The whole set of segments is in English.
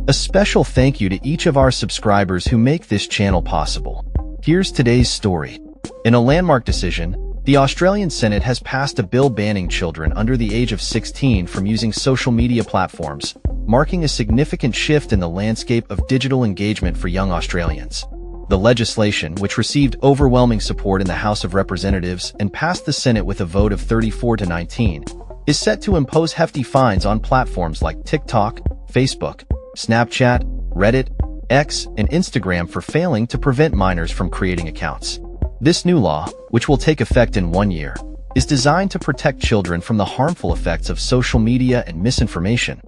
A special thank you to each of our subscribers who make this channel possible. Here's today's story. In a landmark decision, the Australian Senate has passed a bill banning children under the age of 16 from using social media platforms, marking a significant shift in the landscape of digital engagement for young Australians. The legislation, which received overwhelming support in the House of Representatives and passed the Senate with a vote of 34-19, is set to impose hefty fines on platforms like TikTok, Facebook, Snapchat, Reddit, X, and Instagram for failing to prevent minors from creating accounts. This new law, which will take effect in 1 year, is designed to protect children from the harmful effects of social media and misinformation,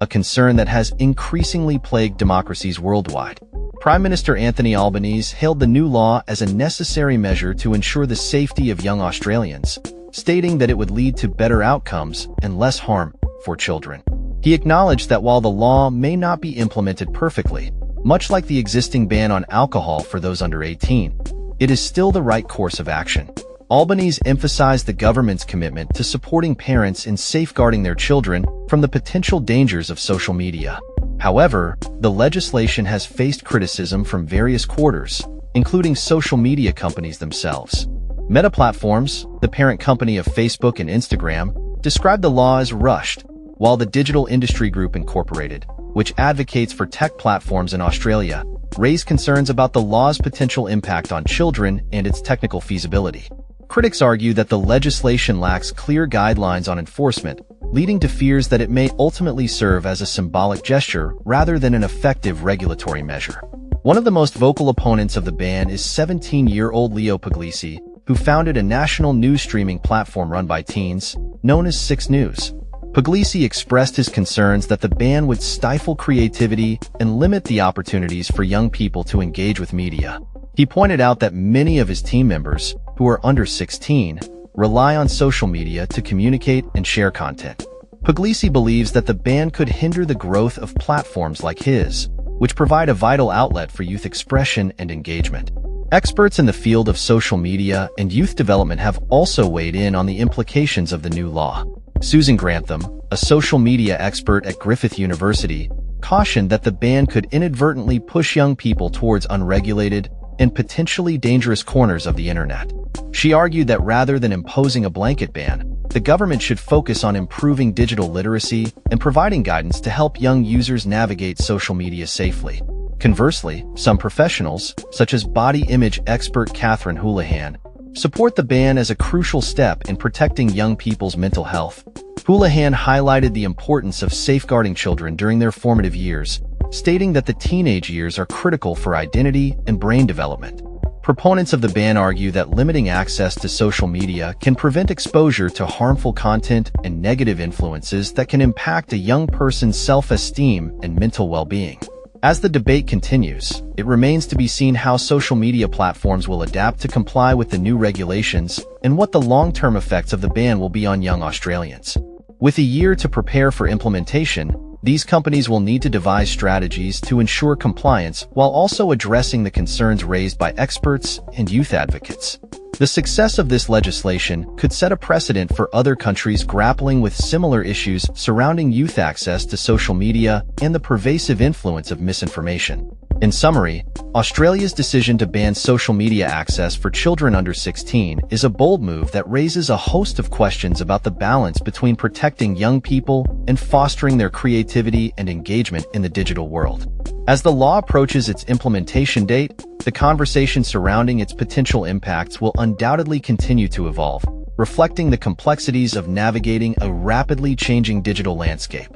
a concern that has increasingly plagued democracies worldwide. Prime Minister Anthony Albanese hailed the new law as a necessary measure to ensure the safety of young Australians, stating that it would lead to better outcomes and less harm for children. He acknowledged that while the law may not be implemented perfectly, much like the existing ban on alcohol for those under 18, it is still the right course of action. Albanese emphasized the government's commitment to supporting parents in safeguarding their children from the potential dangers of social media. However, the legislation has faced criticism from various quarters, including social media companies themselves. Meta Platforms, the parent company of Facebook and Instagram, described the law as rushed, while the Digital Industry Group Incorporated, which advocates for tech platforms in Australia, raised concerns about the law's potential impact on children and its technical feasibility. Critics argue that the legislation lacks clear guidelines on enforcement, leading to fears that it may ultimately serve as a symbolic gesture rather than an effective regulatory measure. One of the most vocal opponents of the ban is 17-year-old Leo Puglisi, who founded a national news streaming platform run by teens, known as 6 News. Puglisi expressed his concerns that the ban would stifle creativity and limit the opportunities for young people to engage with media. He pointed out that many of his team members, who are under 16, rely on social media to communicate and share content. Puglisi believes that the ban could hinder the growth of platforms like his, which provide a vital outlet for youth expression and engagement. Experts in the field of social media and youth development have also weighed in on the implications of the new law. Susan Grantham, a social media expert at Griffith University, cautioned that the ban could inadvertently push young people towards unregulated and potentially dangerous corners of the internet. She argued that rather than imposing a blanket ban, the government should focus on improving digital literacy and providing guidance to help young users navigate social media safely. Conversely, some professionals, such as body image expert Catherine Houlihan, support the ban as a crucial step in protecting young people's mental health. Houlihan highlighted the importance of safeguarding children during their formative years, stating that the teenage years are critical for identity and brain development. Proponents of the ban argue that limiting access to social media can prevent exposure to harmful content and negative influences that can impact a young person's self-esteem and mental well-being. As the debate continues, it remains to be seen how social media platforms will adapt to comply with the new regulations and what the long-term effects of the ban will be on young Australians. With a year to prepare for implementation, these companies will need to devise strategies to ensure compliance while also addressing the concerns raised by experts and youth advocates. The success of this legislation could set a precedent for other countries grappling with similar issues surrounding youth access to social media and the pervasive influence of misinformation. In summary, Australia's decision to ban social media access for children under 16 is a bold move that raises a host of questions about the balance between protecting young people and fostering their creativity and engagement in the digital world. As the law approaches its implementation date, the conversation surrounding its potential impacts will undoubtedly continue to evolve, reflecting the complexities of navigating a rapidly changing digital landscape.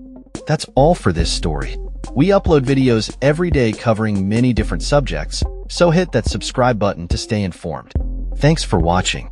That's all for this story. We upload videos every day covering many different subjects, so hit that subscribe button to stay informed. Thanks for watching.